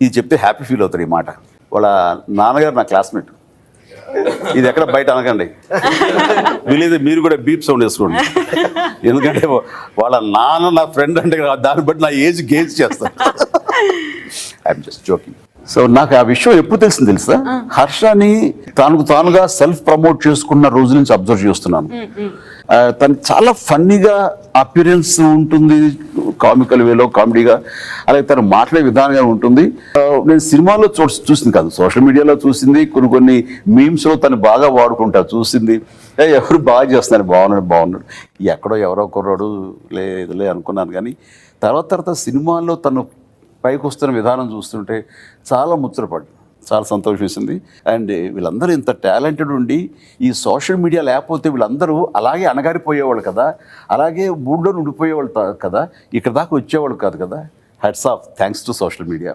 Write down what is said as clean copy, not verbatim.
ఇది చెప్తే happy feel అవుతారు ఈ మాట. వాళ్ళ నాన్నగారు నా క్లాస్మేట్. ఇది ఎక్కడ బయట అనకండి, వీలైతే మీరు కూడా బీప్ సౌండ్ వేసుకోండి. ఎందుకంటే వాళ్ళ నాన్న నా ఫ్రెండ్ అంటే దాన్ని బట్టి నా ఏజ్ గేజ్ చేస్తాను. I'm just joking. సో నాకు ఆ విషయం ఎప్పుడు తెలిసింది తెలుసా, హర్షని తానుగా సెల్ఫ్ ప్రమోట్ చేసుకున్న రోజు నుంచి అబ్జర్వ్ చేస్తున్నాను. తను చాలా ఫన్నీగా అపిరెన్స్ ఉంటుంది, కామికల్ వేలో కామెడీగా, అలాగే తను మాట్లాడే విధానంగా ఉంటుంది. నేను సినిమాలో చూసింది కాదు, సోషల్ మీడియాలో చూసింది, కొన్ని మీమ్స్లో తను బాగా వాడుకుంటా చూసింది. ఎవరు బాగా చేస్తున్నారు, బాగున్నాడు ఎక్కడో ఎవరో కుర్రాడు లేదులే అనుకున్నాను. కానీ తర్వాత సినిమాల్లో తను పైకి వస్తున్న విధానం చూస్తుంటే చాలా ముచ్చటపడ్డాను, చాలా సంతోషం వేసింది. అండ్ వీళ్ళందరూ ఇంత టాలెంటెడ్ ఉండి ఈ సోషల్ మీడియా లేకపోతే వీళ్ళందరూ అలాగే అణగారిపోయేవాళ్ళు కదా, అలాగే బూడ్లో ఉండిపోయేవాళ్ళు కదా, ఇక్కడ దాకా వచ్చేవాళ్ళు కాదు కదా. Hats off, thanks to social media.